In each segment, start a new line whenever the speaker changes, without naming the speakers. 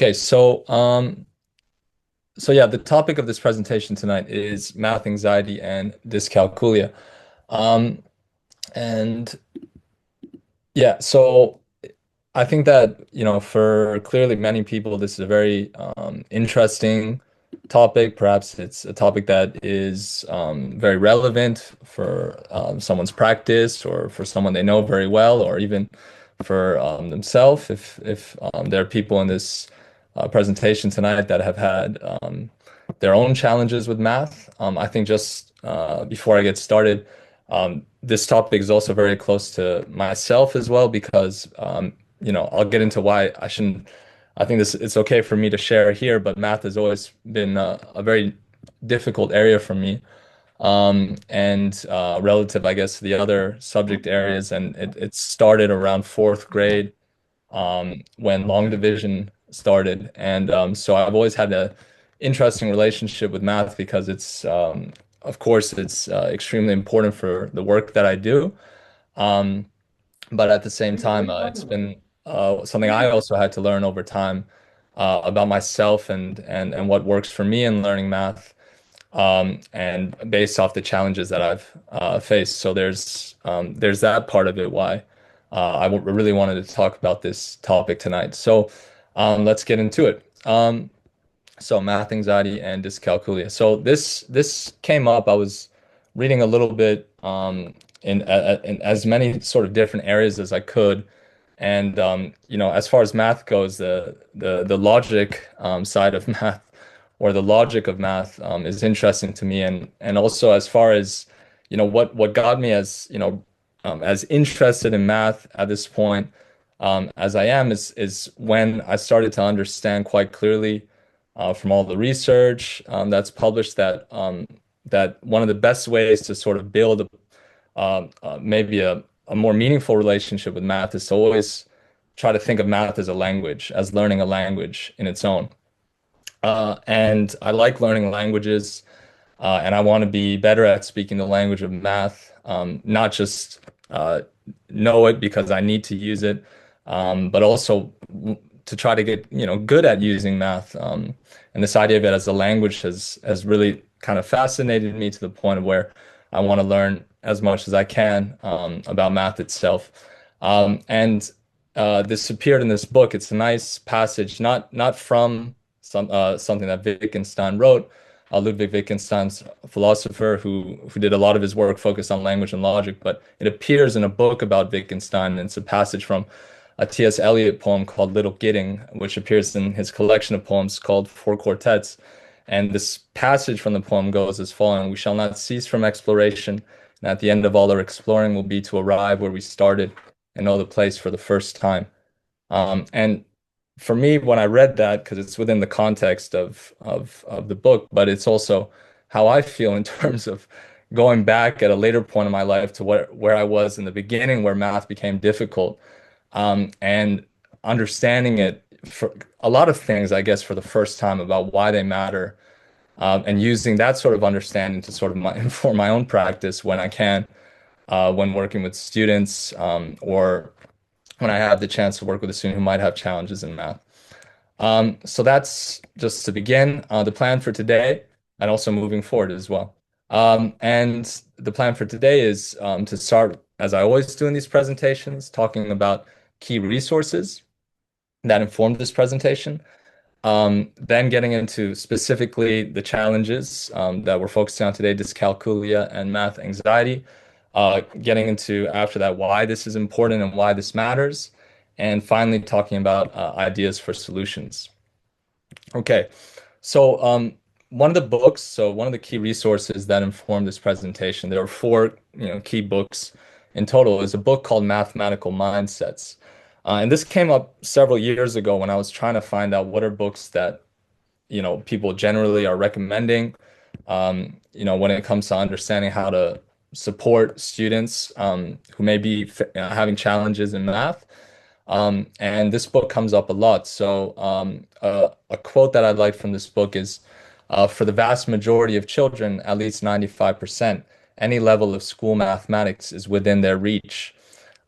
Okay, so yeah, the topic of this presentation tonight is math anxiety and dyscalculia. Um, and yeah, so I think that, for clearly many people, this is a very interesting topic. Perhaps it's a topic that is very relevant for someone's practice or for someone they know very well, or even for themselves. If there are people in this presentation tonight that have had their own challenges with math, I think just before I get started, this topic is also very close to myself as well because I'll get into why I shouldn't. I think it's okay for me to share here, but math has always been a very difficult area for me, and relative, I guess, to the other subject areas. And it started around fourth grade, when long division started, and so I've always had a interesting relationship with math because of course, it's extremely important for the work that I do. Um, but at the same time, it's been something I also had to learn over time about myself and what works for me in learning math, and based off the challenges that I've faced. So there's that part of it why really wanted to talk about this topic tonight. So let's get into it. So math anxiety and dyscalculia. So this came up. I was reading a little bit in as many sort of different areas as I could, and as far as math goes, the logic side of math, or the logic of math, is interesting to me, and also as far as what got me as interested in math at this point, as I am, is when I started to understand quite clearly from all the research that's published that one of the best ways to sort of build maybe a more meaningful relationship with math is to always try to think of math as a language, as learning a language in its own. And I like learning languages, and I want to be better at speaking the language of math, not just uh, know it because I need to use it, but also to try to get good at using math. And this idea of it as a language has really kind of fascinated me to the point of where I want to learn as much as I can about math itself. And this appeared in this book. It's a nice passage, not from something that Wittgenstein wrote. Ludwig Wittgenstein's a philosopher who did a lot of his work focused on language and logic, but it appears in a book about Wittgenstein, and it's a passage from a T.S. Eliot poem called Little Gidding, which appears in his collection of poems called Four Quartets. And this passage from the poem goes as following: "We shall not cease from exploration, and at the end of all our exploring will be to arrive where we started and know the place for the first time." And for me, when I read that, because it's within the context of the book, but it's also how I feel in terms of going back at a later point in my life to where I was in the beginning, where math became difficult, and understanding it for a lot of things, I guess, for the first time about why they matter, and using that sort of understanding to sort of inform my own practice when I can, when working with students, or when I have the chance to work with a student who might have challenges in math. So that's just to begin the plan for today and also moving forward as well. And the plan for today is to start, as I always do in these presentations, talking about key resources that informed this presentation. Then getting into specifically the challenges that we're focusing on today, dyscalculia and math anxiety. Getting into after that why this is important and why this matters. And finally talking about ideas for solutions. Okay, so one of the key resources that informed this presentation, there are four, key books in total, is a book called Mathematical Mindsets. And this came up several years ago when I was trying to find out what are books that, people generally are recommending, when it comes to understanding how to support students who may be having challenges in math. And this book comes up a lot. So a quote that I'd like from this book is, for the vast majority of children, at least 95%, any level of school mathematics is within their reach.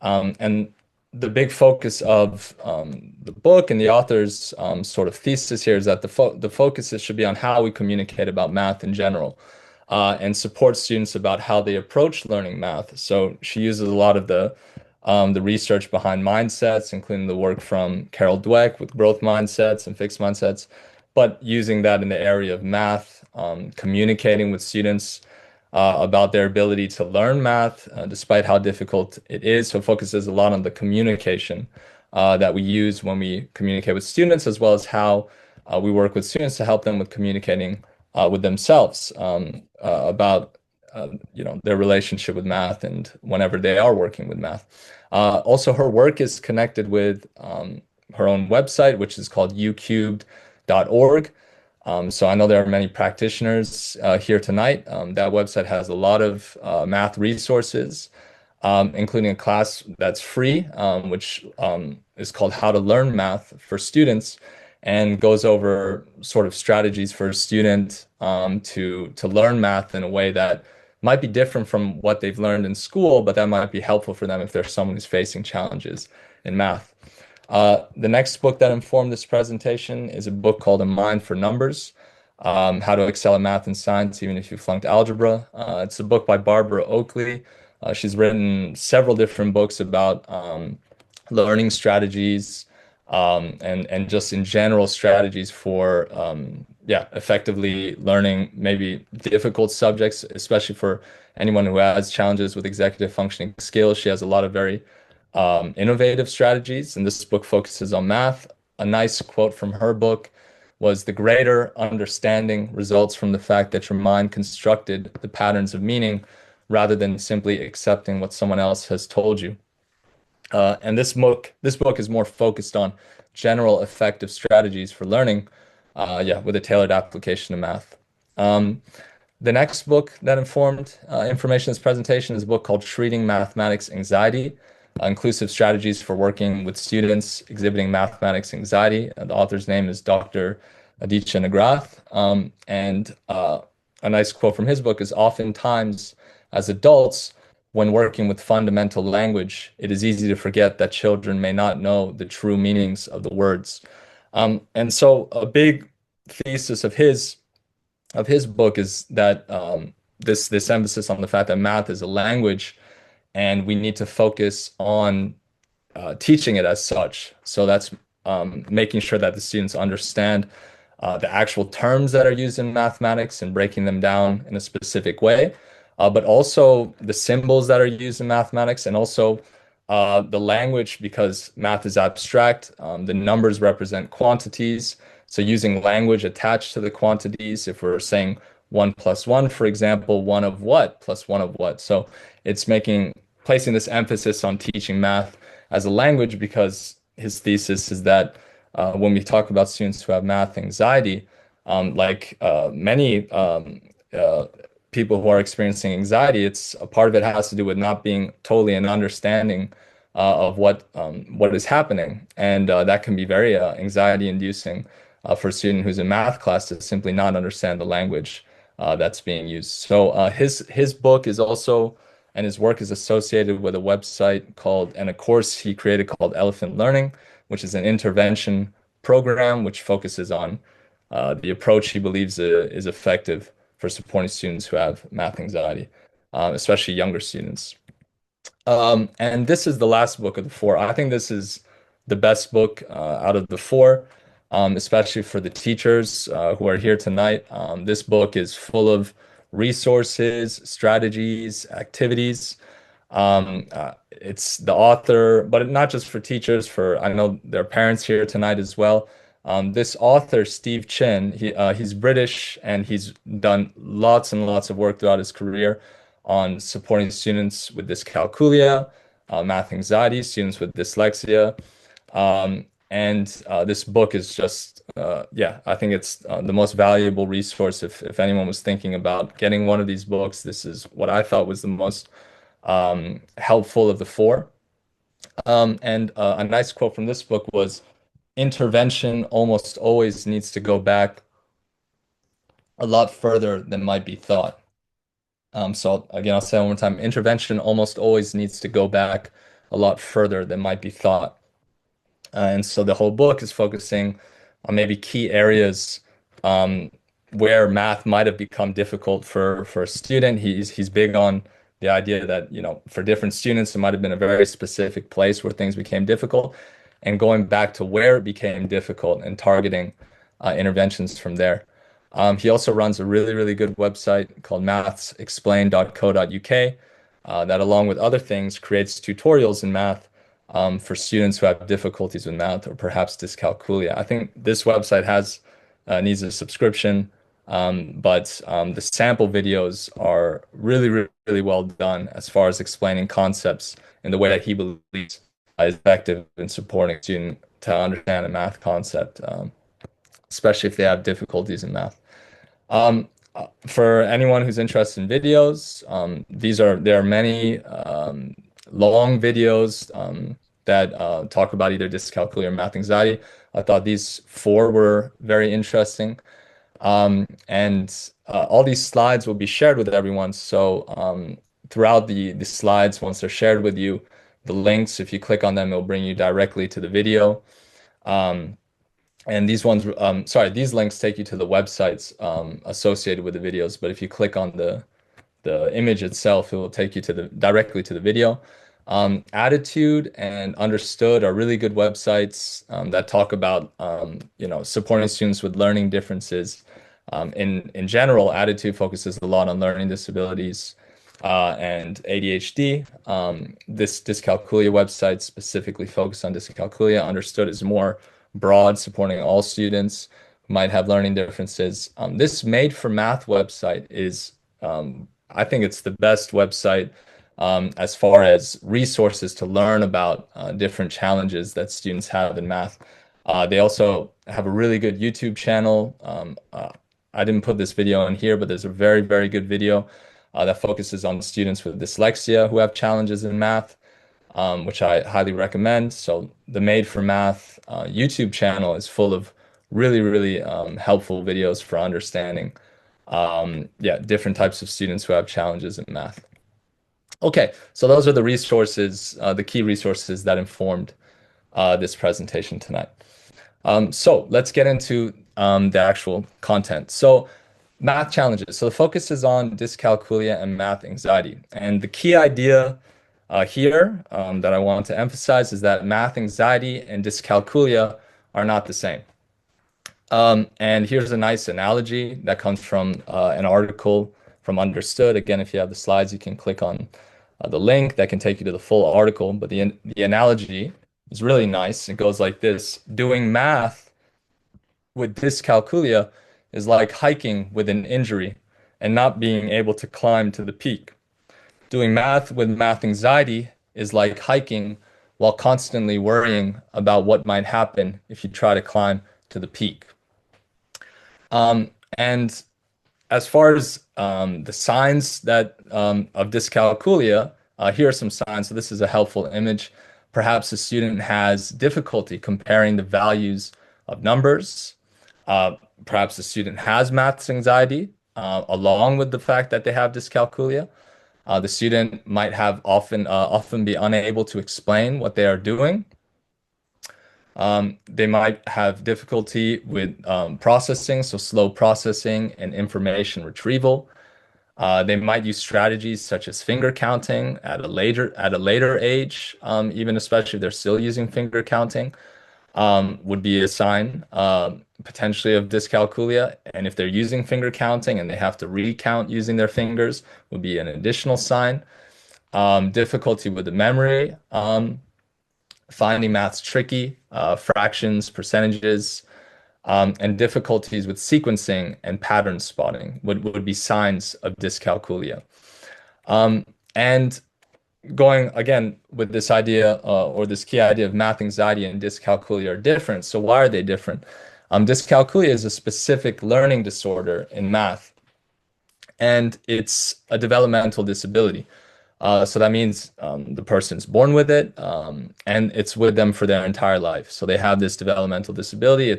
And the big focus of the book and the author's sort of thesis here is that the focus should be on how we communicate about math in general, and support students about how they approach learning math. So she uses a lot of the research behind mindsets, including the work from Carol Dweck with growth mindsets and fixed mindsets, but using that in the area of math, communicating with students about their ability to learn math, despite how difficult it is. So it focuses a lot on the communication that we use when we communicate with students, as well as how we work with students to help them with communicating with themselves about their relationship with math and whenever they are working with math. Also, her work is connected with her own website, which is called ucubed.org. So I know there are many practitioners here tonight. That website has a lot of math resources, including a class that's free, which is called How to Learn Math for Students, and goes over sort of strategies for a student to learn math in a way that might be different from what they've learned in school, but that might be helpful for them if there's someone who's facing challenges in math. The next book that informed this presentation is a book called A Mind for Numbers, How to Excel at Math and Science Even If You Flunked Algebra. It's a book by Barbara Oakley. She's written several different books about learning strategies, and just in general strategies for effectively learning maybe difficult subjects, especially for anyone who has challenges with executive functioning skills. She has a lot of very innovative strategies, and this book focuses on math. A nice quote from her book was, "The greater understanding results from the fact that your mind constructed the patterns of meaning rather than simply accepting what someone else has told you." And this book is more focused on general effective strategies for learning, with a tailored application of math. Um, the next book that informed information in this presentation is a book called Treating Mathematics Anxiety, Inclusive Strategies for Working with Students Exhibiting Mathematics Anxiety. The author's name is Dr. Aditya Nagrath. And a nice quote from his book is, "Oftentimes, as adults, when working with fundamental language, it is easy to forget that children may not know the true meanings of the words." And so a big thesis of his book is that this emphasis on the fact that math is a language, and we need to focus on teaching it as such. So that's making sure that the students understand the actual terms that are used in mathematics and breaking them down in a specific way, but also the symbols that are used in mathematics, and also the language, because math is abstract. The numbers represent quantities. So using language attached to the quantities, if we're saying 1 plus 1, for example, one of what plus one of what. So it's placing this emphasis on teaching math as a language, because his thesis is that when we talk about students who have math anxiety, like many people who are experiencing anxiety, it's a part of it has to do with not being totally an understanding of what is happening, and that can be very anxiety inducing for a student who's in math class to simply not understand the language that's being used. So his book is also, and his work is associated with a website called, and a course he created called Elephant Learning, which is an intervention program which focuses on the approach he believes is effective for supporting students who have math anxiety, especially younger students. And this is the last book of the four. I think this is the best book out of the four, especially for the teachers who are here tonight. This book is full of resources, strategies, activities. It's the author, but not just for teachers, I know there are parents here tonight as well. This author, Steve Chin, he's British, and he's done lots and lots of work throughout his career on supporting students with dyscalculia, math anxiety, students with dyslexia. And this book is just, I think it's the most valuable resource. If anyone was thinking about getting one of these books, this is what I thought was the most helpful of the four. And a nice quote from this book was, "Intervention almost always needs to go back a lot further than might be thought." So again, I'll say it one more time. Intervention almost always needs to go back a lot further than might be thought. And so the whole book is focusing on maybe key areas um, where math might have become difficult for a student. He's big on the idea that, for different students, it might have been a very specific place where things became difficult, and going back to where it became difficult and targeting interventions from there. He also runs a really, really good website called mathsexplained.co.uk that, along with other things, creates tutorials in math for students who have difficulties with math or perhaps dyscalculia. I think this website needs a subscription, but the sample videos are really, really, really well done as far as explaining concepts in the way that he believes is effective in supporting a student to understand a math concept, especially if they have difficulties in math. For anyone who's interested in videos, there are many long videos that talk about either dyscalculia or math anxiety. I thought these four were very interesting. And all these slides will be shared with everyone. So throughout the slides, once they're shared with you, the links, if you click on them, it'll bring you directly to the video. Um, and these links take you to the websites associated with the videos. But if you click on the image itself, it will take you directly to the video. Attitude and Understood are really good websites that talk about supporting students with learning differences. In general, Attitude focuses a lot on learning disabilities and ADHD. This Dyscalculia website specifically focused on dyscalculia. Understood is more broad, supporting all students who might have learning differences. This Made for Math website is, I think it's the best website as far as resources to learn about different challenges that students have in math. They also have a really good YouTube channel. I didn't put this video in here, but there's a very, very good video that focuses on students with dyslexia who have challenges in math, which I highly recommend. So the Made for Math YouTube channel is full of really, really helpful videos for understanding, different types of students who have challenges in math. Okay, so those are the resources, the key resources that informed this presentation tonight. So let's get into the actual content. So math challenges. So the focus is on dyscalculia and math anxiety. And the key idea here that I want to emphasize is that math anxiety and dyscalculia are not the same. And here's a nice analogy that comes from an article from Understood. Again, if you have the slides, you can click on the link that can take you to the full article. But the analogy is really nice. It goes like this: doing math with dyscalculia is like hiking with an injury and not being able to climb to the peak. Doing math with math anxiety is like hiking while constantly worrying about what might happen if you try to climb to the peak. And as far as the signs of dyscalculia, here are some signs. So this is a helpful image. Perhaps a student has difficulty comparing the values of numbers. Perhaps a student has math anxiety, along with the fact that they have dyscalculia. The student might have often be unable to explain what they are doing. They might have difficulty with processing, so slow processing and information retrieval. They might use strategies such as finger counting at a later age, even especially if they're still using finger counting, would be a sign potentially of dyscalculia. And if they're using finger counting and they have to recount using their fingers, would be an additional sign. Difficulty with the memory, finding maths tricky, fractions, percentages, and difficulties with sequencing and pattern spotting would be signs of dyscalculia. And going again with this idea or this key idea of math anxiety and dyscalculia are different. So why are they different? Dyscalculia is a specific learning disorder in math, and it's a developmental disability. So that means the person's born with it, and it's with them for their entire life. So they have this developmental disability.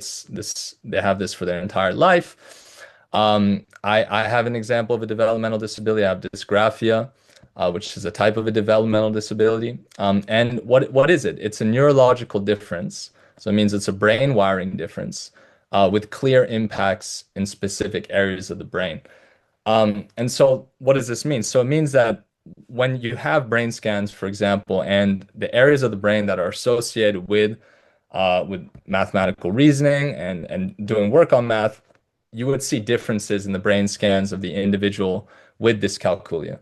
They have this for their entire life. I have an example of a developmental disability. I have dysgraphia. which is a type of a developmental disability. And what is it? It's a neurological difference. So it means it's a brain wiring difference with clear impacts in specific areas of the brain. And so what does this mean? So it means that when you have brain scans, for example, and the areas of the brain that are associated with mathematical reasoning and doing work on math, you would see differences in the brain scans of the individual with dyscalculia.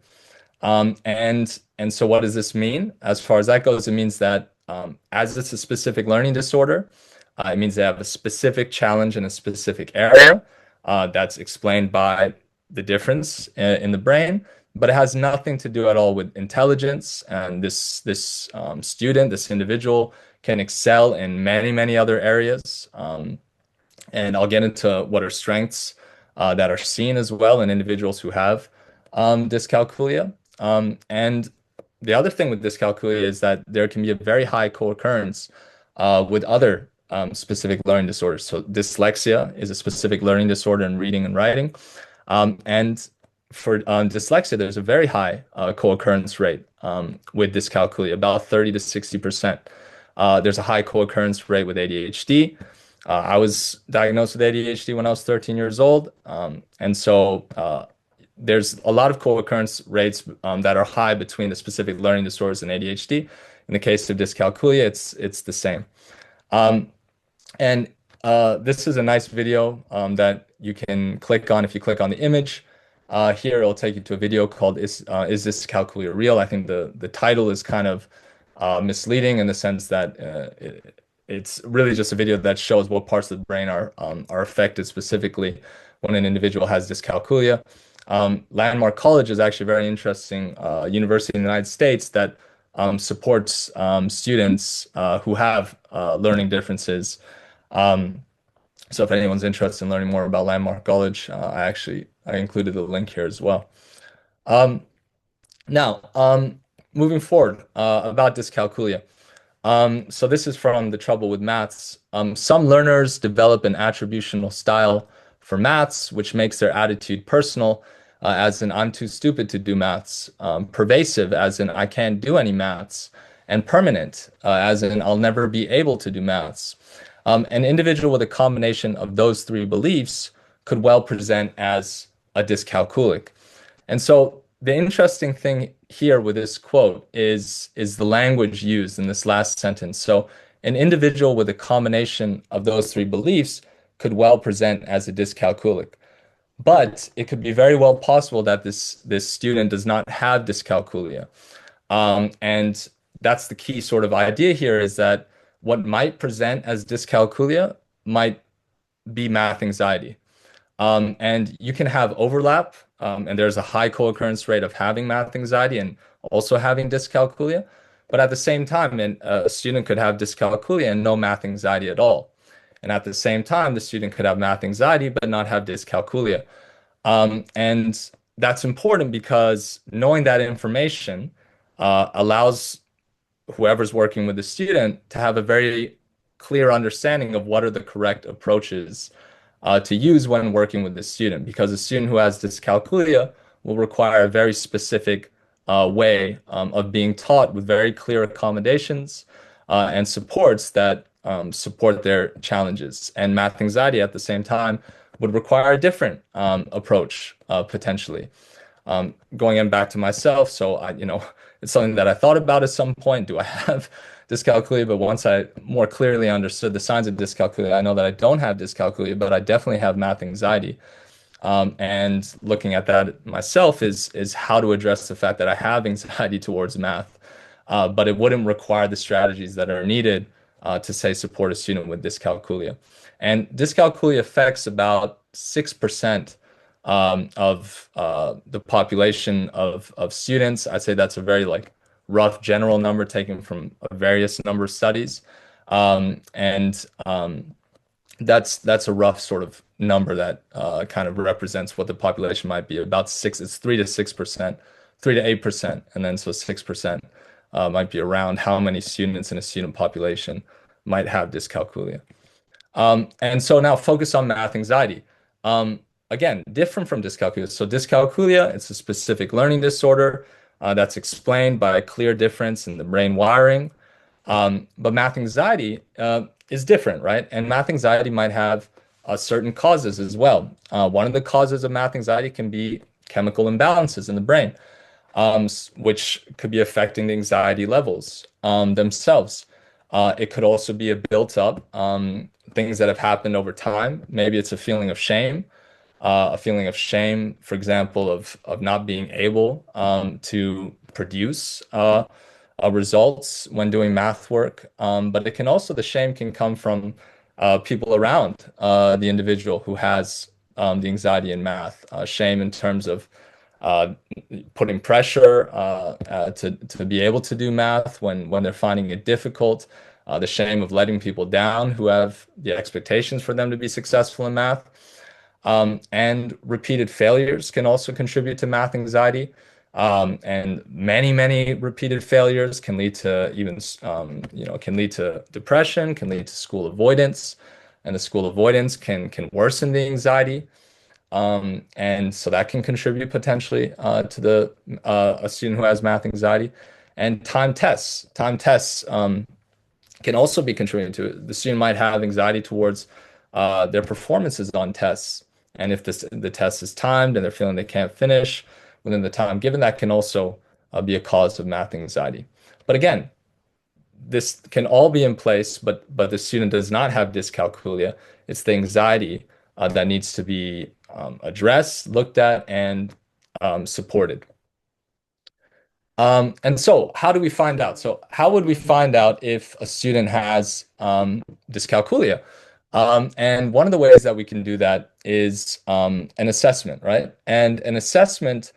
And so what does this mean? As far as that goes, it means that as it's a specific learning disorder, it means they have a specific challenge in a specific area that's explained by the difference in the brain, but it has nothing to do at all with intelligence. And this student, this individual, can excel in many, many other areas. And I'll get into what are strengths that are seen as well in individuals who have dyscalculia. And the other thing with dyscalculia is that there can be a very high co-occurrence with other specific learning disorders. So dyslexia is a specific learning disorder in reading and writing. And for dyslexia, there's a very high co-occurrence rate with dyscalculia, about 30 to 60%. There's a high co-occurrence rate with ADHD. I was diagnosed with ADHD when I was 13 years old. And so there's a lot of co-occurrence rates that are high between the specific learning disorders and ADHD. In the case of dyscalculia, it's the same. And this is a nice video that you can click on if you click on the image. Here, it'll take you to a video called Is Dyscalculia Real? I think the title is kind of misleading in the sense that it's really just a video that shows what parts of the brain are affected specifically when an individual has dyscalculia. Landmark College is actually a very interesting university in the United States that supports students who have learning differences. So if anyone's interested in learning more about Landmark College, I included the link here as well. Now, moving forward about dyscalculia. So this is from The Trouble with Maths. Some learners develop an attributional style for maths, which makes their attitude personal, as in I'm too stupid to do maths, pervasive, as in I can't do any maths, and permanent, as in I'll never be able to do maths. An individual with a combination of those three beliefs could well present as a dyscalculic. And so the interesting thing here with this quote is the language used in this last sentence. So an individual with a combination of those three beliefs could well present as a dyscalculic. But it could be very well possible that this student does not have dyscalculia. And that's the key sort of idea here, is that what might present as dyscalculia might be math anxiety. And you can have overlap, and there's a high co-occurrence rate of having math anxiety and also having dyscalculia. But at the same time, a student could have dyscalculia and no math anxiety at all. And at the same time, the student could have math anxiety but not have dyscalculia. And that's important because knowing that information allows whoever's working with the student to have a very clear understanding of what are the correct approaches to use when working with the student, because a student who has dyscalculia will require a very specific way of being taught with very clear accommodations and supports that support their challenges. And math anxiety at the same time would require a different approach potentially. Going in back to myself, so it's something that I thought about at some point. Do I have dyscalculia? But once I more clearly understood the signs of dyscalculia, I know that I don't have dyscalculia, but I definitely have math anxiety. And looking at that myself is how to address the fact that I have anxiety towards math, but it wouldn't require the strategies that are needed to say support a student with dyscalculia. And dyscalculia affects about 6% of the population of students. I'd say that's a very rough general number taken from a various number of studies. And that's a rough sort of number that kind of represents what the population might be. About it's 3 to 6%, 3 to 8%, and then so 6% might be around how many students in a student population might have dyscalculia. And so now focus on math anxiety. Again, different from dyscalculia. So dyscalculia, it's a specific learning disorder. that's explained by a clear difference in the brain wiring. But math anxiety is different, right? And math anxiety might have certain causes as well. One of the causes of math anxiety can be chemical imbalances in the brain, which could be affecting the anxiety levels themselves. It could also be a built up things that have happened over time. Maybe it's a feeling of shame, for example, of not being able to produce results when doing math work. But it can also, the shame can come from people around the individual who has the anxiety in math. Shame in terms of uh, putting pressure to be able to do math when they're finding it difficult. The shame of letting people down who have the expectations for them to be successful in math. And repeated failures can also contribute to math anxiety. And many repeated failures can lead to can lead to depression, can lead to school avoidance, and the school avoidance can worsen the anxiety. And so that can contribute potentially to the a student who has math anxiety. And time tests can also be contributing to it. The student might have anxiety towards their performances on tests. And if the test is timed and they're feeling they can't finish within the time given, that can also be a cause of math anxiety. But again, this can all be in place, but the student does not have dyscalculia. It's the anxiety that needs to be addressed, looked at, and supported. And so, how do we find out? So, how would we find out if a student has dyscalculia? And one of the ways that we can do that is an assessment, right? And an assessment,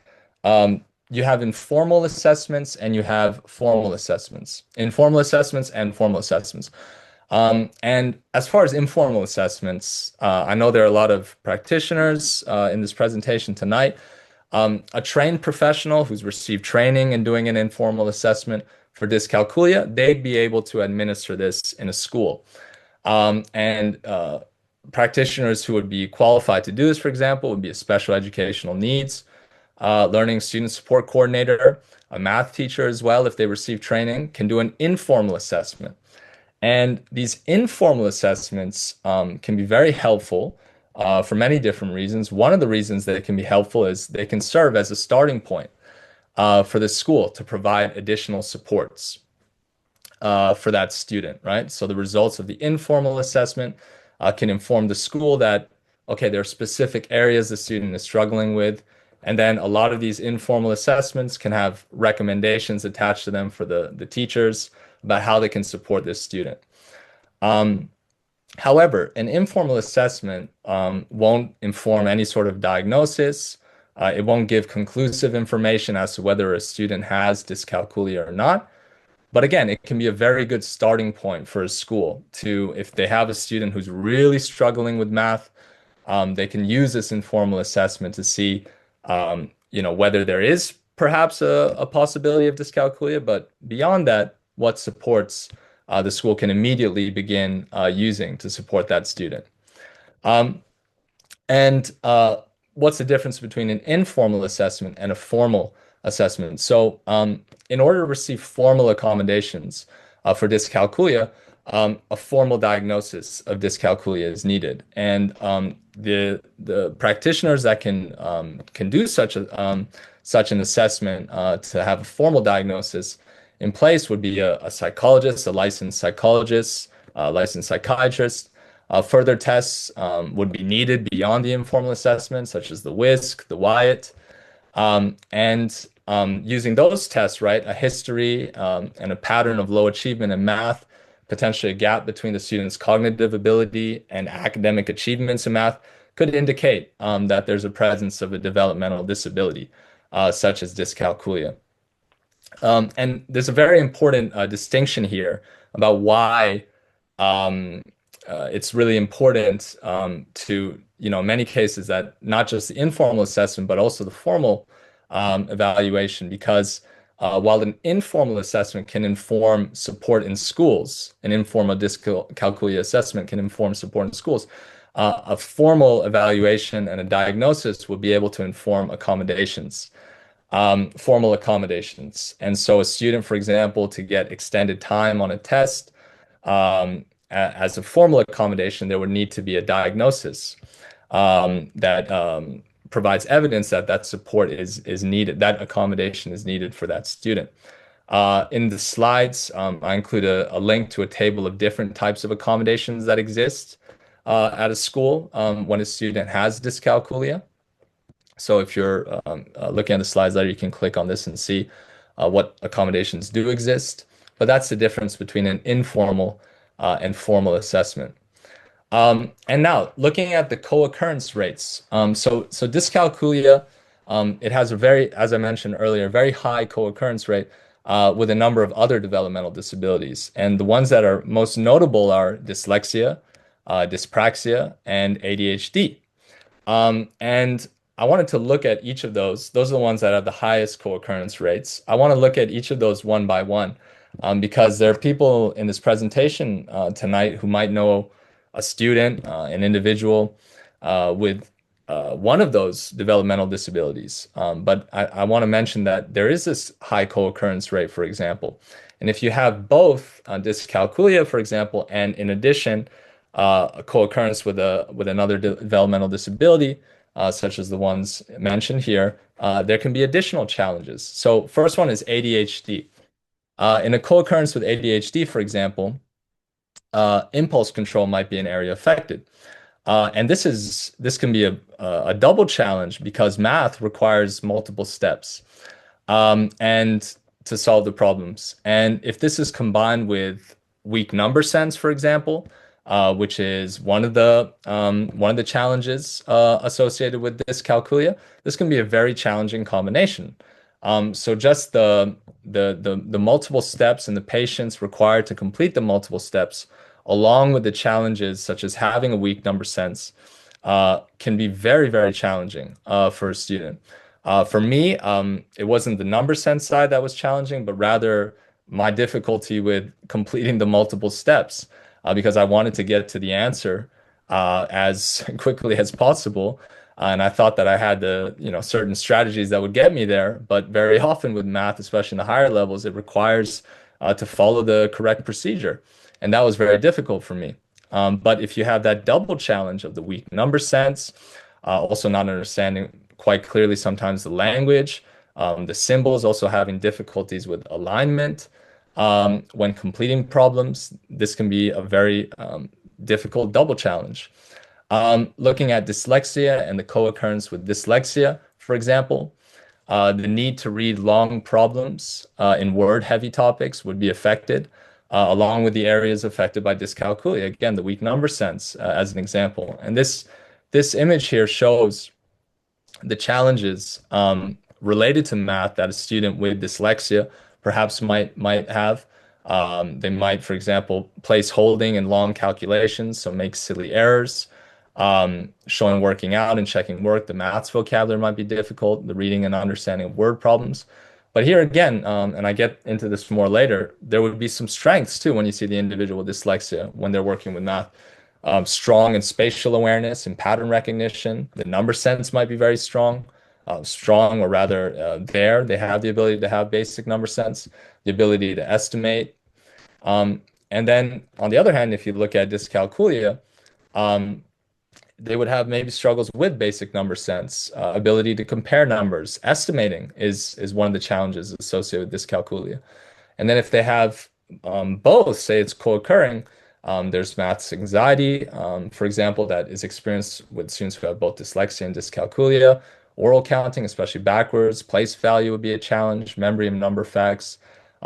you have informal assessments and you have formal assessments, informal assessments and formal assessments. And as far as informal assessments, I know there are a lot of practitioners in this presentation tonight. A trained professional who's received training in doing an informal assessment for dyscalculia, they'd be able to administer this in a school. And practitioners who would be qualified to do this, for example, would be a special educational needs learning student support coordinator, a math teacher as well, if they receive training, can do an informal assessment. And these informal assessments can be very helpful for many different reasons. One of the reasons that it can be helpful is they can serve as a starting point for the school to provide additional supports for that student, right? So the results of the informal assessment can inform the school that, okay, there are specific areas the student is struggling with. And then a lot of these informal assessments can have recommendations attached to them for the teachers about how they can support this student. Um, However, an informal assessment won't inform any sort of diagnosis. It won't give conclusive information as to whether a student has dyscalculia or not. But again, it can be a very good starting point for a school to, if they have a student who's really struggling with math, they can use this informal assessment to see, whether there is perhaps a possibility of dyscalculia, but beyond that, what supports the school can immediately begin using to support that student. Um, and what's the difference between an informal assessment and a formal assessment? So, in order to receive formal accommodations for dyscalculia, a formal diagnosis of dyscalculia is needed, and the practitioners that can do such an assessment to have a formal diagnosis in place would be a psychologist, a licensed psychologist, a licensed psychiatrist. Further tests would be needed beyond the informal assessment, such as the WISC, the Wyatt, and using those tests, right, a history and a pattern of low achievement in math, potentially a gap between the student's cognitive ability and academic achievements in math could indicate that there's a presence of a developmental disability, such as dyscalculia. And there's a very important distinction here about why it's really important to, in many cases, that not just the informal assessment, but also the formal evaluation, because while an informal assessment can inform support in schools, an informal dyscalculia assessment can inform support in schools, a formal evaluation and a diagnosis will be able to inform accommodations. formal accommodations. And so a student, for example, to get extended time on a test, as a formal accommodation, there would need to be a diagnosis that provides evidence that that support is needed, that accommodation is needed for that student. In the slides, I include a link to a table of different types of accommodations that exist at a school when a student has dyscalculia. So if you're looking at the slides later, you can click on this and see what accommodations do exist. But that's the difference between an informal and formal assessment. And now looking at the co-occurrence rates. So dyscalculia, it has a very, as I mentioned earlier, very high co-occurrence rate with a number of other developmental disabilities. And the ones that are most notable are dyslexia, dyspraxia, and ADHD. And I wanted to look at each of those. Those are the ones that have the highest co-occurrence rates. I want to look at each of those one by one because there are people in this presentation tonight who might know a student, an individual with one of those developmental disabilities. But I want to mention that there is this high co-occurrence rate, for example. And if you have both dyscalculia, for example, and in addition, a co-occurrence with another developmental disability, such as the ones mentioned here, there can be additional challenges. So first one is ADHD. In a co-occurrence with ADHD, for example, impulse control might be an area affected. And this can be a double challenge because math requires multiple steps and to solve the problems. And if this is combined with weak number sense, for example, which is one of the challenges associated with dyscalculia, this can be a very challenging combination. So just the multiple steps and the patience required to complete the multiple steps, along with the challenges such as having a weak number sense, can be very, very challenging for a student. For me, it wasn't the number sense side that was challenging, but rather my difficulty with completing the multiple steps because I wanted to get to the answer as quickly as possible. And I thought that I had certain strategies that would get me there. But very often with math, especially in the higher levels, it requires to follow the correct procedure. And that was very difficult for me. But if you have that double challenge of the weak number sense, also not understanding quite clearly sometimes the language, the symbols, also having difficulties with alignment when completing problems, this can be a very difficult double challenge. Looking at dyslexia and the co-occurrence with dyslexia, for example, the need to read long problems in word-heavy topics would be affected, along with the areas affected by dyscalculia. Again, the weak number sense, as an example. And this image here shows the challenges related to math that a student with dyslexia perhaps might have. They might, for example, place holding in long calculations, so make silly errors. Showing working out and checking work, the maths vocabulary might be difficult, the reading and understanding of word problems. But here again, and I get into this more later, there would be some strengths too when you see the individual with dyslexia when they're working with math. Strong in spatial awareness and pattern recognition. The number sense might be very strong. Strong, or rather, they have the ability to have basic number sense, the ability to estimate. And then on the other hand, if you look at dyscalculia, they would have maybe struggles with basic number sense, ability to compare numbers. Estimating is one of the challenges associated with dyscalculia. And then if they have both, say it's co-occurring, there's maths anxiety, for example, that is experienced with students who have both dyslexia and dyscalculia. Oral counting, especially backwards, place value would be a challenge, memory of number facts,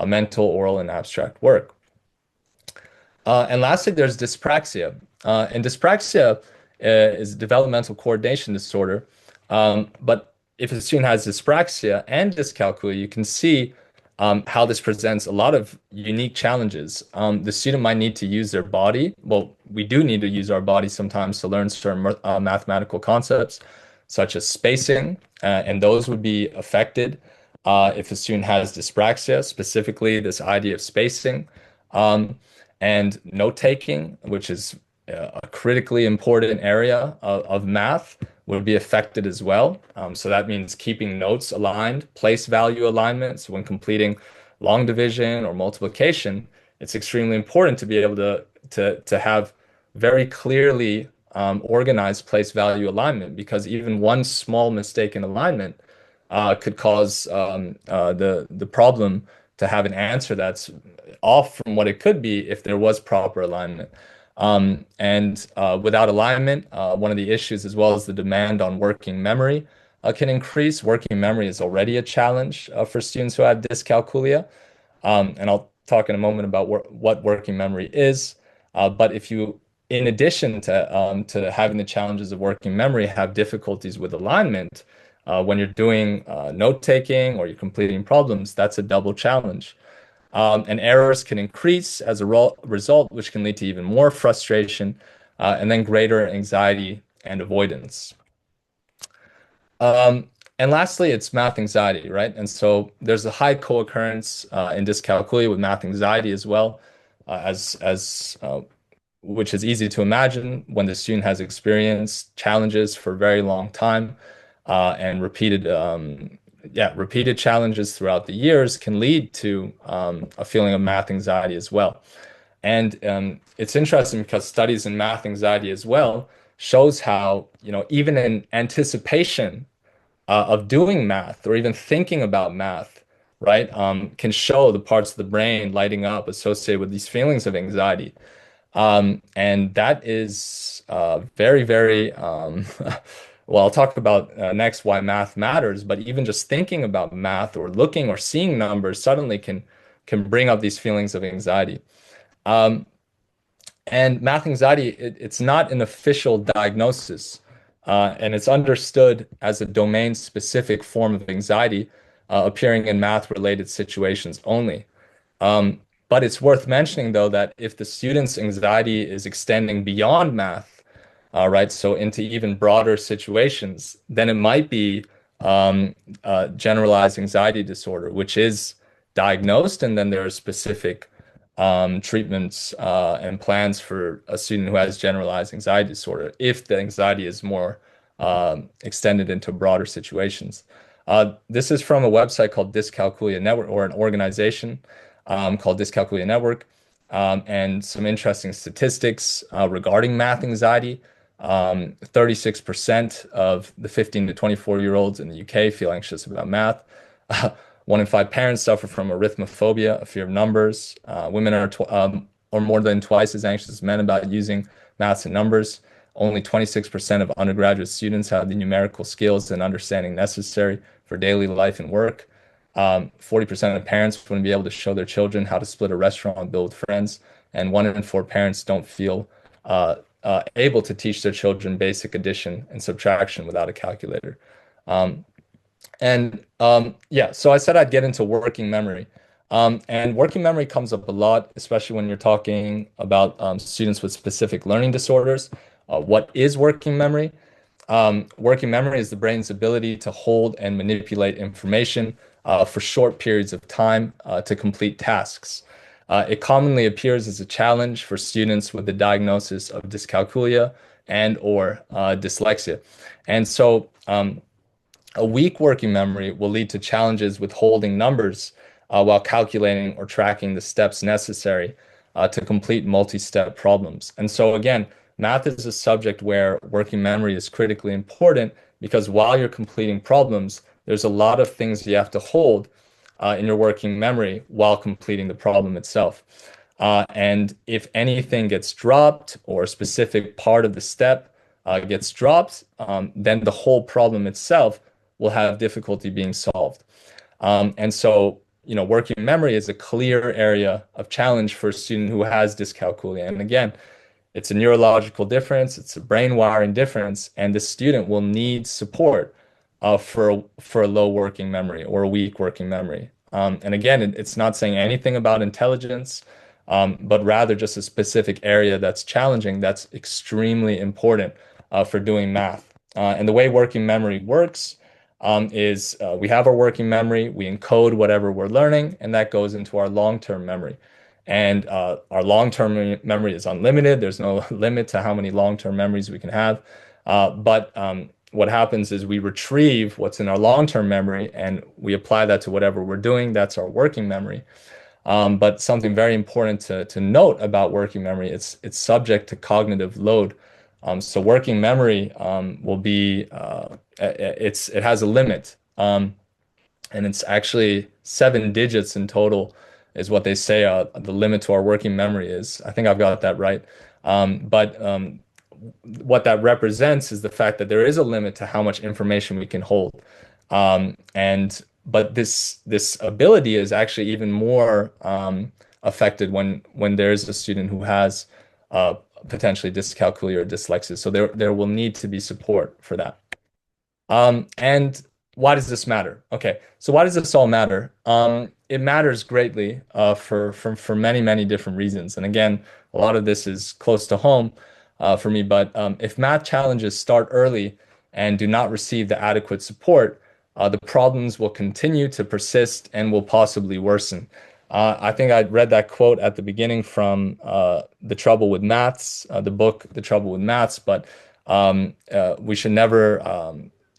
mental, oral, and abstract work. And lastly, there's dyspraxia. And dyspraxia is a developmental coordination disorder. But if a student has dyspraxia and dyscalculia, you can see how this presents a lot of unique challenges. The student might need to use their body. Well, we do need to use our body sometimes to learn certain mathematical concepts, such as spacing, and those would be affected if a student has dyspraxia, specifically this idea of spacing, and note taking, which is a critically important area of math, would be affected as well. So that means keeping notes aligned, place value alignment. So when completing long division or multiplication, it's extremely important to be able to have very clearly organized place value alignment, because even one small mistake in alignment could cause the problem to have an answer that's off from what it could be if there was proper alignment. And without alignment, one of the issues, as well as the demand on working memory, can increase. Working memory is already a challenge for students who have dyscalculia. And I'll talk in a moment about what working memory is. But if you, in addition to having the challenges of working memory, have difficulties with alignment, when you're doing note taking or you're completing problems, that's a double challenge. And errors can increase as a result, which can lead to even more frustration, and then greater anxiety and avoidance. And lastly, it's math anxiety, right? And so there's a high co-occurrence in dyscalculia with math anxiety as well, as which is easy to imagine when the student has experienced challenges for a very long time, and repeated challenges throughout the years can lead to a feeling of math anxiety as well. And it's interesting because studies in math anxiety as well shows how, even in anticipation of doing math or even thinking about math, right, can show the parts of the brain lighting up associated with these feelings of anxiety. And that is very, very, well, I'll talk about next why math matters, but even just thinking about math or looking or seeing numbers suddenly can bring up these feelings of anxiety. Um, and math anxiety, it's not an official diagnosis, and it's understood as a domain-specific form of anxiety appearing in math-related situations only. But it's worth mentioning, though, that if the student's anxiety is extending beyond math, right, so into even broader situations, then it might be generalized anxiety disorder, which is diagnosed, and then there are specific treatments and plans for a student who has generalized anxiety disorder if the anxiety is more extended into broader situations. This is from a website called Dyscalculia Network, or an organization called Dyscalculia Network, and some interesting statistics regarding math anxiety. 36% of the 15 to 24-year-olds in the UK feel anxious about math. 1 in 5 parents suffer from arithmophobia, a fear of numbers. Women are more than twice as anxious as men about using maths and numbers. Only 26% of undergraduate students have the numerical skills and understanding necessary for daily life and work. 40% of parents wouldn't be able to show their children how to split a restaurant bill with friends, and 1 in 4 parents don't feel able to teach their children basic addition and subtraction without a calculator. Yeah, so I said I'd get into working memory. And working memory comes up a lot, especially when you're talking about students with specific learning disorders. What is working memory? Working memory is the brain's ability to hold and manipulate information for short periods of time to complete tasks. It commonly appears as a challenge for students with the diagnosis of dyscalculia and or dyslexia. And so a weak working memory will lead to challenges with holding numbers while calculating or tracking the steps necessary to complete multi-step problems. And so again, math is a subject where working memory is critically important, because while you're completing problems, there's a lot of things you have to hold in your working memory while completing the problem itself. And if anything gets dropped or a specific part of the step gets dropped, then the whole problem itself will have difficulty being solved. And so, working memory is a clear area of challenge for a student who has dyscalculia. And again, it's a neurological difference, it's a brain wiring difference, and the student will need support for a low working memory or a weak working memory. And again, it's not saying anything about intelligence, but rather just a specific area that's challenging, that's extremely important for doing math. And the way working memory works is we have our working memory, we encode whatever we're learning, and that goes into our long-term memory. And our long-term memory is unlimited. There's no limit to how many long-term memories we can have. But what happens is we retrieve what's in our long-term memory and we apply that to whatever we're doing. That's our working memory. But something very important to note about working memory, it's subject to cognitive load. So working memory will be it has a limit, and it's actually 7 digits in total is what they say the limit to our working memory is. I think I've got that right. But what that represents is the fact that there is a limit to how much information we can hold. And but this ability is actually even more affected when there is a student who has potentially dyscalculia or dyslexia. So there will need to be support for that. And why does this matter? Okay, so why does this all matter? It matters greatly for many, many different reasons. And again, a lot of this is close to home for me. But if math challenges start early and do not receive the adequate support, the problems will continue to persist and will possibly worsen. I think I read that quote at the beginning from The Trouble with Maths, the book The Trouble with Maths, but we should never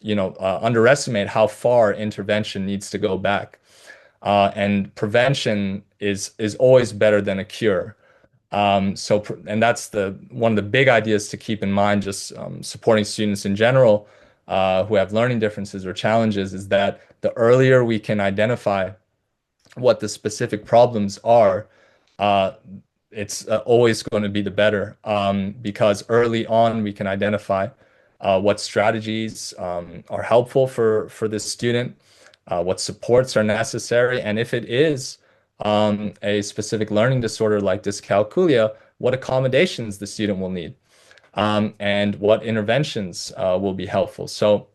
underestimate how far intervention needs to go back. And prevention is always better than a cure. And that's the one of the big ideas to keep in mind, just supporting students in general who have learning differences or challenges, is that the earlier we can identify what the specific problems are, uh, it's always going to be the better, because early on we can identify what strategies are helpful for this student, what supports are necessary, and if it is a specific learning disorder like dyscalculia, what accommodations the student will need, and what interventions will be helpful. So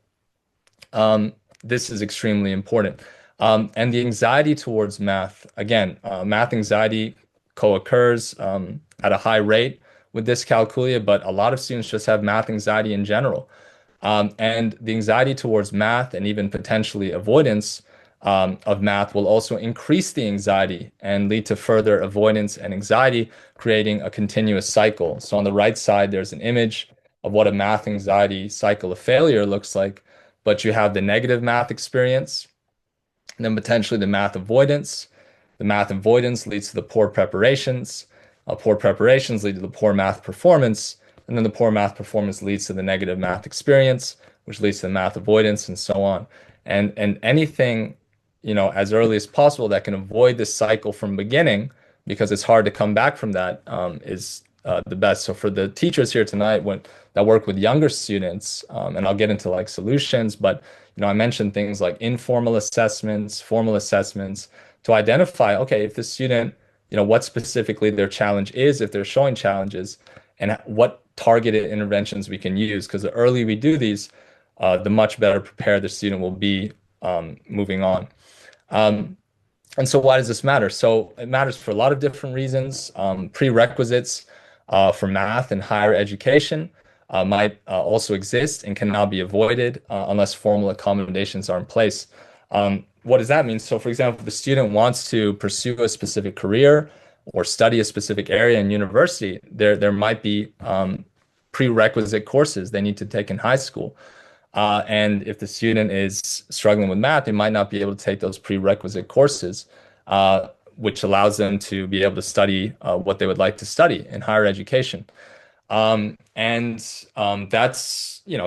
this is extremely important. And the anxiety towards math, again, math anxiety co-occurs at a high rate with dyscalculia, but a lot of students just have math anxiety in general. And the anxiety towards math and even potentially avoidance of math will also increase the anxiety and lead to further avoidance and anxiety, creating a continuous cycle. So on the right side, there's an image of what a math anxiety cycle of failure looks like, but you have the negative math experience, and then potentially the math avoidance. The math avoidance leads to the poor preparations. Poor preparations lead to the poor math performance. And then the poor math performance leads to the negative math experience, which leads to the math avoidance and so on. And anything, as early as possible that can avoid this cycle from beginning, because it's hard to come back from that, is the best. So for the teachers here tonight that work with younger students, and I'll get into like solutions, but I mentioned things like informal assessments, formal assessments to identify, okay, if the student, what specifically their challenge is, if they're showing challenges, and what targeted interventions we can use. Because the earlier we do these, the much better prepared the student will be moving on. And so why does this matter? So it matters for a lot of different reasons. Prerequisites for math and higher education might also exist and can now be avoided unless formal accommodations are in place. What does that mean? So for example, if the student wants to pursue a specific career or study a specific area in university, there might be prerequisite courses they need to take in high school. And if the student is struggling with math, they might not be able to take those prerequisite courses, which allows them to be able to study what they would like to study in higher education. That's,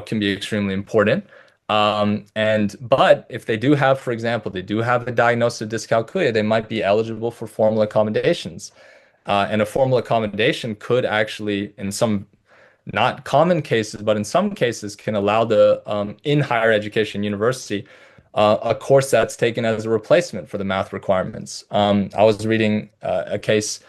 can be extremely important. But if they do have, for example, they do have a diagnosis of dyscalculia, they might be eligible for formal accommodations. And a formal accommodation could actually, in some not common cases, but in some cases can allow the in higher education university a course that's taken as a replacement for the math requirements. I was reading a case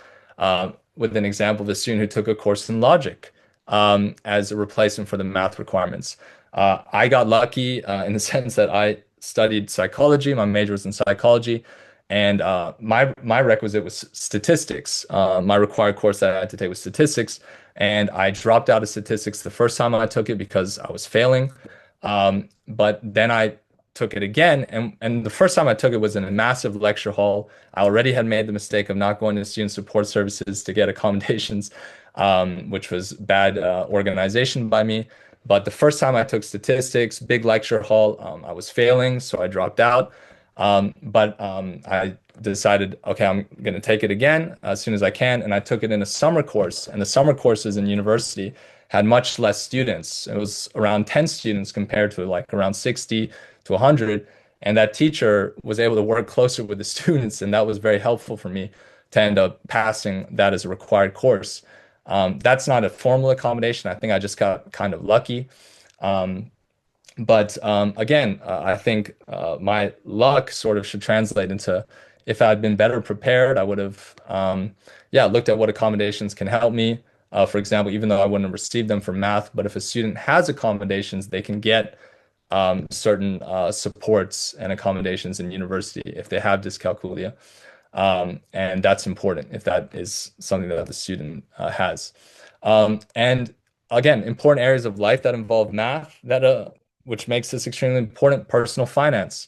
with an example of a student who took a course in logic as a replacement for the math requirements. I got lucky in the sense that I studied psychology. My major was in psychology, and my requisite was statistics. My required course that I had to take was statistics, and I dropped out of statistics the first time I took it because I was failing. But then I took it again, and the first time I took it was in a massive lecture hall. I already had made the mistake of not going to student support services to get accommodations, which was bad organization by me. But the first time I took statistics, big lecture hall, I was failing, so I dropped out. But I decided, okay, I'm going to take it again as soon as I can. And I took it in a summer course. And the summer courses in university had much less students. It was around 10 students compared to like around 60 to 100. And that teacher was able to work closer with the students. And that was very helpful for me to end up passing that as a required course. That's not a formal accommodation. I think I just got kind of lucky. Um, but again, I think my luck sort of should translate into if I'd been better prepared, I would have, yeah, looked at what accommodations can help me. For example, even though I wouldn't have received them for math, but if a student has accommodations, they can get certain supports and accommodations in university if they have dyscalculia. And that's important if that is something that the student has. And again, important areas of life that involve math that which makes this extremely important, personal finance.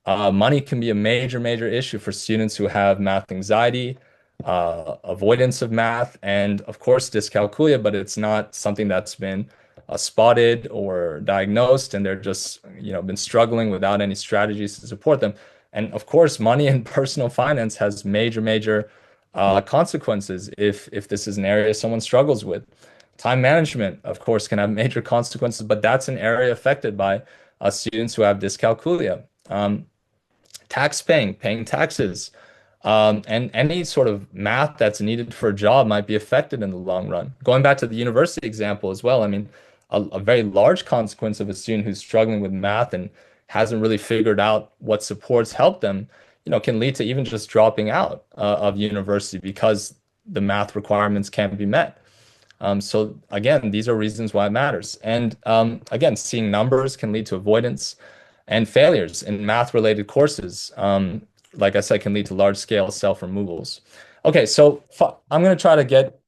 Money can be a major, major issue for students who have math anxiety, avoidance of math, and of course dyscalculia, but it's not something that's been spotted or diagnosed, and they're just, been struggling without any strategies to support them. And of course, money and personal finance has major, major consequences if this is an area someone struggles with. Time management, of course, can have major consequences, but that's an area affected by students who have dyscalculia. Tax paying taxes, and any sort of math that's needed for a job might be affected in the long run. Going back to the university example as well, I mean, a very large consequence of a student who's struggling with math and hasn't really figured out what supports help them, can lead to even just dropping out of university because the math requirements can't be met. So again, these are reasons why it matters. And again, seeing numbers can lead to avoidance and failures in math-related courses. Like I said, can lead to large-scale self-removals. Okay, so I'm going to try to get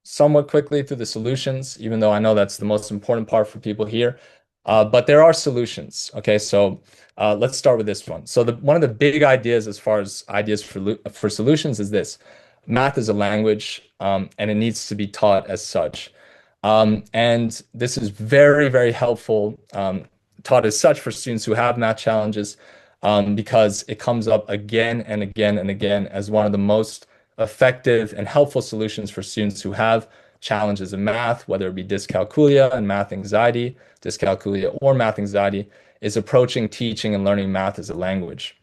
somewhat quickly through the solutions, even though I know that's the most important part for people here. But there are solutions. Okay, so let's start with this one. So one of the big ideas as far as ideas for solutions is this. Math is a language, and it needs to be taught as such. And this is very, very helpful, taught as such for students who have math challenges, because it comes up again and again and again as one of the most effective and helpful solutions for students who have challenges in math, whether it be dyscalculia and math anxiety, dyscalculia or math anxiety, is approaching teaching and learning math as a language.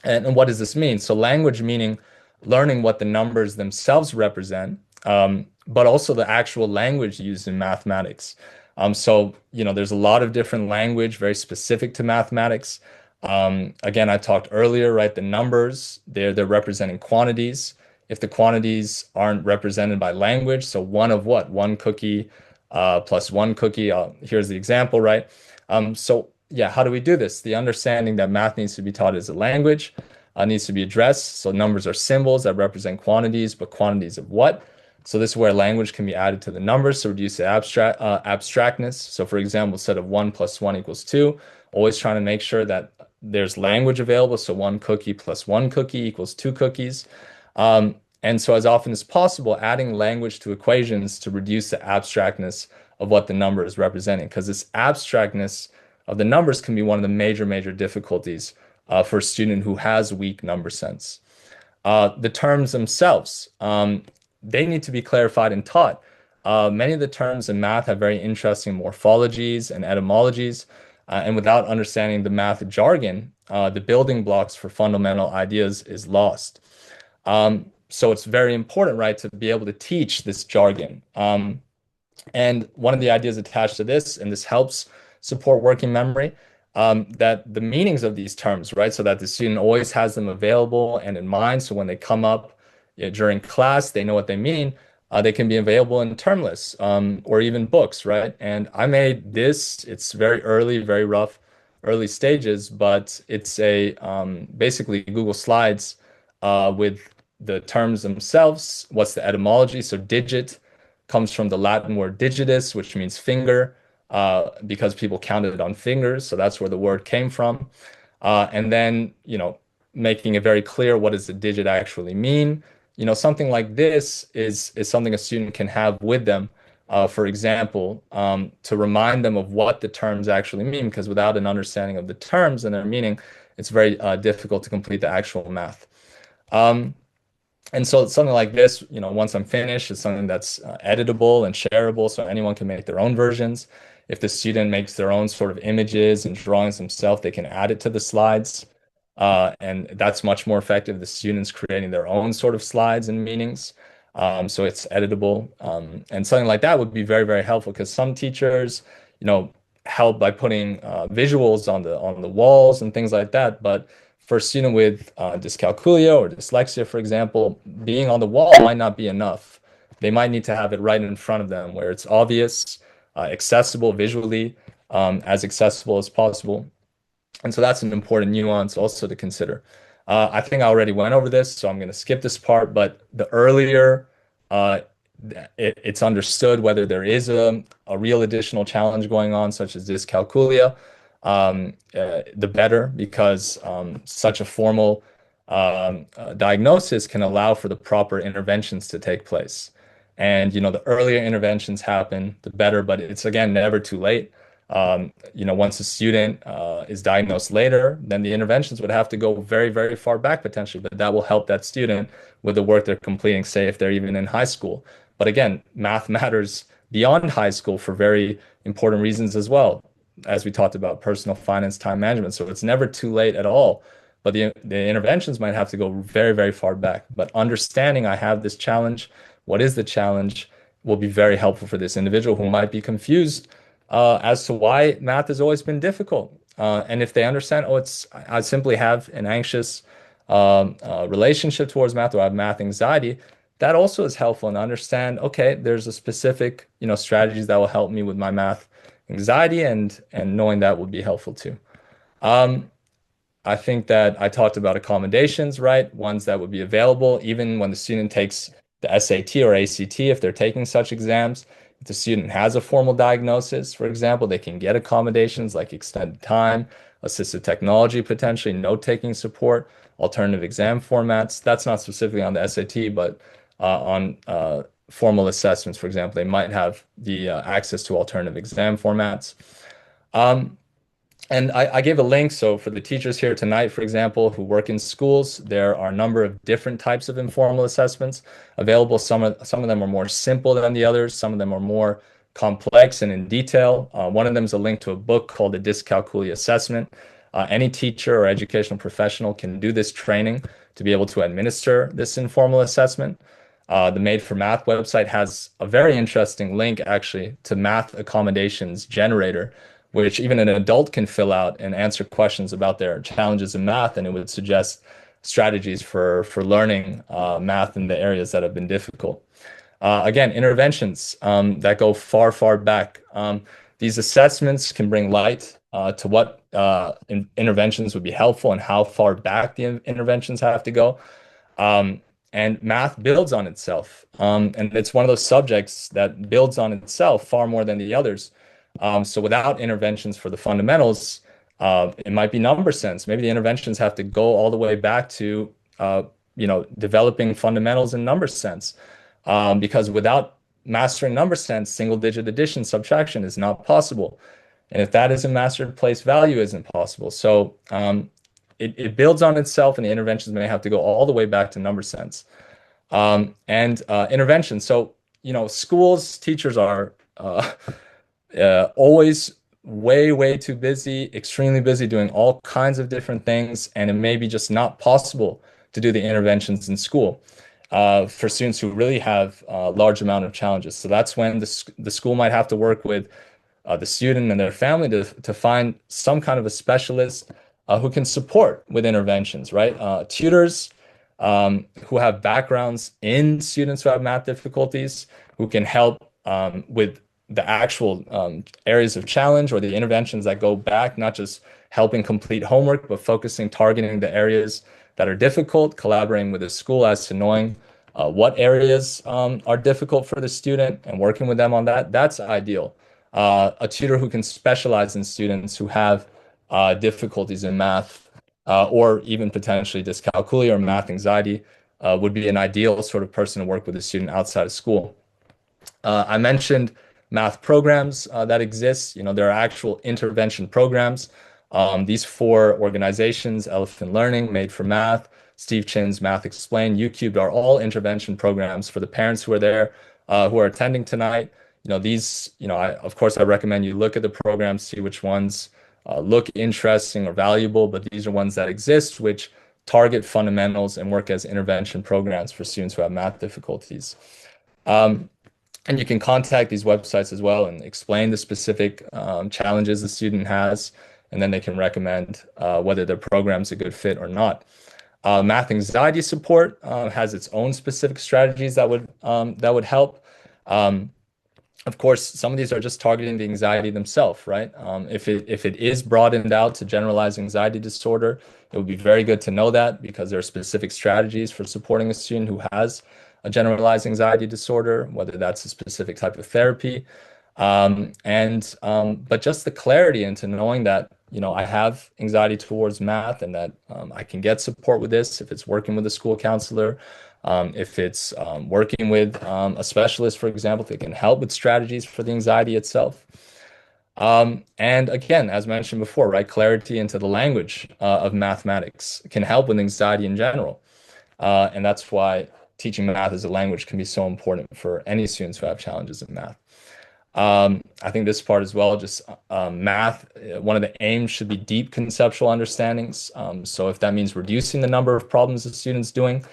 And what does this mean? So language meaning learning what the numbers themselves represent, but also the actual language used in mathematics. So, there's a lot of different language very specific to mathematics. Again, I talked earlier, right? The numbers, they're representing quantities. If the quantities aren't represented by language, so one of what? One cookie plus one cookie. Here's the example, right? So yeah, how do we do this? The understanding that math needs to be taught as a language needs to be addressed. So numbers are symbols that represent quantities, but quantities of what? So this is where language can be added to the numbers to reduce the abstractness. So for example, instead of 1 plus 1 equals 2, always trying to make sure that there's language available. So one cookie plus one cookie equals two cookies. And so as often as possible, adding language to equations to reduce the abstractness of what the number is representing, because this abstractness of the numbers can be one of the major, major difficulties for a student who has weak number sense. The terms themselves, they need to be clarified and taught. Many of the terms in math have very interesting morphologies and etymologies, and without understanding the math jargon, the building blocks for fundamental ideas is lost. So it's very important, right, to be able to teach this jargon. And one of the ideas attached to this, and this helps support working memory, that the meanings of these terms, right, so that the student always has them available and in mind. So when they come up during class, they know what they mean. They can be available in term lists or even books, right? And I made this, it's very early, very rough, early stages, but it's a basically Google Slides with the terms themselves. What's the etymology? So digit comes from the Latin word digitus, which means finger, because people counted on fingers. So that's where the word came from. And then, making it very clear, what does the digit actually mean? Something like this is something a student can have with them For example, to remind them of what the terms actually mean, because without an understanding of the terms and their meaning, it's very difficult to complete the actual math. Um, and so something like this, once I'm finished, it's something that's editable and shareable, so anyone can make their own versions. If the student makes their own sort of images and drawings themselves, they can add it to the slides. And that's much more effective. The students creating their own sort of slides and meanings. So it's editable. And something like that would be very, very helpful because some teachers, help by putting visuals on the walls and things like that. But for a student with dyscalculia or dyslexia, for example, being on the wall might not be enough. They might need to have it right in front of them where it's obvious, accessible visually, as accessible as possible. And so that's an important nuance also to consider. I think I already went over this, so I'm going to skip this part. But the earlier uh, it's understood whether there is a real additional challenge going on, such as dyscalculia, the better, because such a formal diagnosis can allow for the proper interventions to take place. And, the earlier interventions happen, the better, but it's again never too late. Once a student is diagnosed later, then the interventions would have to go very, very far back potentially, but that will help that student with the work they're completing, say if they're even in high school. But again, math matters beyond high school for very important reasons as well, as we talked about personal finance, time management. So it's never too late at all. But the interventions might have to go very, very far back. But understanding I have this challenge, what is the challenge, will be very helpful for this individual who might be confused as to why math has always been difficult. And if they understand, I simply have an anxious relationship towards math, or I have math anxiety, that also is helpful and understand, okay, there's a specific, strategies that will help me with my math anxiety, and knowing that would be helpful too. Um, I think that I talked about accommodations, right? Ones that would be available even when the student takes the SAT or ACT, if they're taking such exams. If the student has a formal diagnosis, for example, they can get accommodations like extended time, assistive technology, potentially note-taking support, alternative exam formats. That's not specifically on the SAT, but on formal assessments, for example, they might have the access to alternative exam formats. Um, and I gave a link. So for the teachers here tonight, for example, who work in schools, there are a number of different types of informal assessments available. Some of them are more simple than the others. Some of them are more complex and in detail. One of them is a link to a book called the Dyscalculia Assessment. Any teacher or educational professional can do this training to be able to administer this informal assessment. The Made for Math website has a very interesting link actually to math accommodations generator, which even an adult can fill out and answer questions about their challenges in math, and it would suggest strategies for learning math in the areas that have been difficult. Again, interventions that go far, far back. These assessments can bring light to what interventions would be helpful and how far back the interventions have to go. And math builds on itself. And it's one of those subjects that builds on itself far more than the others. So without interventions for the fundamentals, it might be number sense. Maybe the interventions have to go all the way back to, developing fundamentals in number sense. Because without mastering number sense, single digit addition, subtraction is not possible. And if that isn't mastered, place value isn't possible. So it builds on itself, and the interventions may have to go all the way back to number sense. And intervention. So, schools, teachers are always way, way too busy, extremely busy doing all kinds of different things, and it may be just not possible to do the interventions in school for students who really have a large amount of challenges. So that's when the school might have to work with the student and their family to find some kind of a specialist who can support with interventions, right? Tutors who have backgrounds in students who have math difficulties, who can help with the actual areas of challenge or the interventions that go back, not just helping complete homework, but focusing, targeting the areas that are difficult, collaborating with the school as to knowing what areas are difficult for the student and working with them on that. That's ideal. A tutor who can specialize in students who have difficulties in math or even potentially dyscalculia or math anxiety would be an ideal sort of person to work with a student outside of school. I mentioned math programs that exist. There are actual intervention programs. These four organizations, Elephant Learning, Made for Math, Steve Chin's Math Explained, UCubed, are all intervention programs for the parents who are there, who are attending tonight. Of course, I recommend you look at the programs, see which ones look interesting or valuable, but these are ones that exist, which target fundamentals and work as intervention programs for students who have math difficulties. Um, and you can contact these websites as well and explain the specific challenges the student has, and then they can recommend whether their program's a good fit or not. Math anxiety support has its own specific strategies that would help. Um, of course, some of these are just targeting the anxiety themselves, right? If it is broadened out to generalized anxiety disorder, it would be very good to know that because there are specific strategies for supporting a student who has a generalized anxiety disorder, whether that's a specific type of therapy. But just the clarity into knowing that, I have anxiety towards math and that I can get support with this if it's working with a school counselor, if it's working with a specialist, for example, that can help with strategies for the anxiety itself. And again, as mentioned before, right, clarity into the language of mathematics can help with anxiety in general. And that's why teaching math as a language can be so important for any students who have challenges in math. I think this part as well, just math, one of the aims should be deep conceptual understandings. So if that means reducing the number of problems the students doing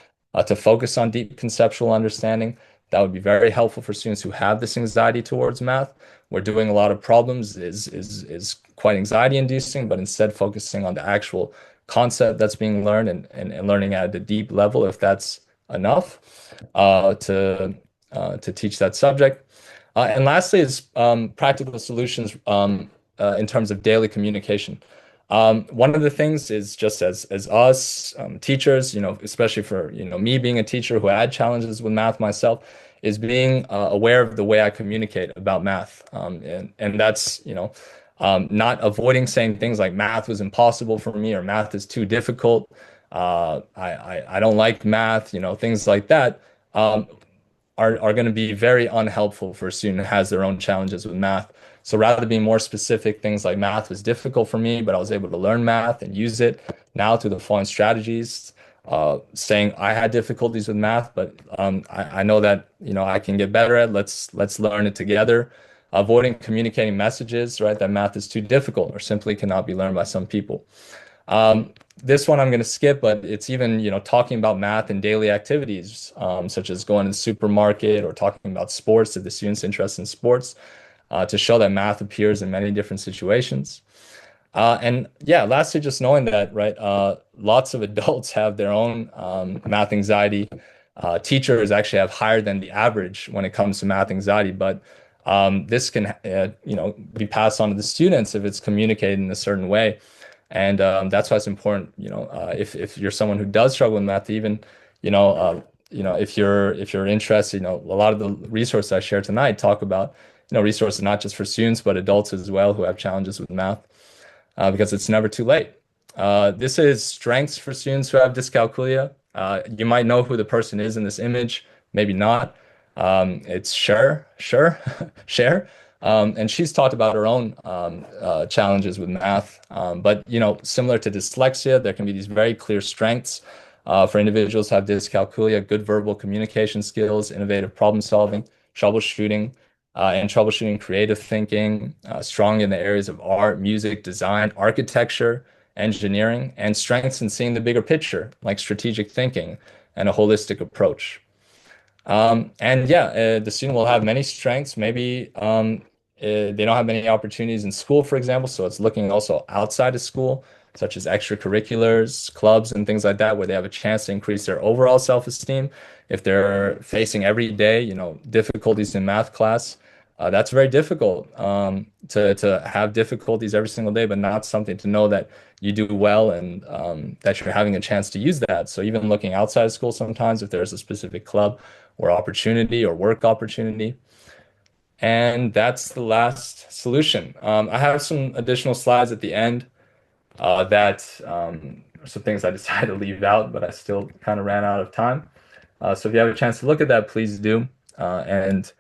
to focus on deep conceptual understanding, that would be very helpful for students who have this anxiety towards math. Where doing a lot of problems is quite anxiety inducing, but instead focusing on the actual concept that's being learned and learning at a deep level, if that's enough to teach that subject. And lastly is practical solutions in terms of daily communication. One of the things is just as us teachers, especially for me being a teacher who had challenges with math myself, is being aware of the way I communicate about math, and that's not avoiding saying things like math was impossible for me or math is too difficult. I don't like math, things like that. Are going to be very unhelpful for a student who has their own challenges with math. So rather being more specific, things like math was difficult for me, but I was able to learn math and use it now through the following strategies. Saying I had difficulties with math, but I know that I can get better at. Let's learn it together. Avoiding communicating messages, right? That math is too difficult or simply cannot be learned by some people. This one I'm going to skip, but it's even, talking about math and daily activities, such as going to the supermarket or talking about sports if the student's interested in sports, to show that math appears in many different situations. And yeah, lastly, just knowing that, right, lots of adults have their own math anxiety. Teachers actually have higher than the average when it comes to math anxiety, but this can, be passed on to the students if it's communicated in a certain way. And that's why it's important, if you're someone who does struggle with math, even, if you're interested, a lot of the resources I share tonight talk about, resources not just for students, but adults as well who have challenges with math, because it's never too late. This is strengths for students who have dyscalculia. You might know who the person is in this image, maybe not. It's Cher, Cher. And she's talked about her own challenges with math. But similar to dyslexia, there can be these very clear strengths for individuals who have dyscalculia: good verbal communication skills, innovative problem solving, troubleshooting, creative thinking, strong in the areas of art, music, design, architecture, engineering, and strengths in seeing the bigger picture, like strategic thinking and a holistic approach. And yeah, the student will have many strengths. Maybe they don't have many opportunities in school, for example. So it's looking also outside of school, such as extracurriculars, clubs, and things like that, where they have a chance to increase their overall self-esteem. If they're facing every day, difficulties in math class, that's very difficult to have difficulties every single day, but not something to know that you do well and that you're having a chance to use that. So even looking outside of school sometimes, if there's a specific club or opportunity or work opportunity. And that's the last solution. I have some additional slides at the end that some things I decided to leave out, but I still kind of ran out of time. So if you have a chance to look at that, please do. And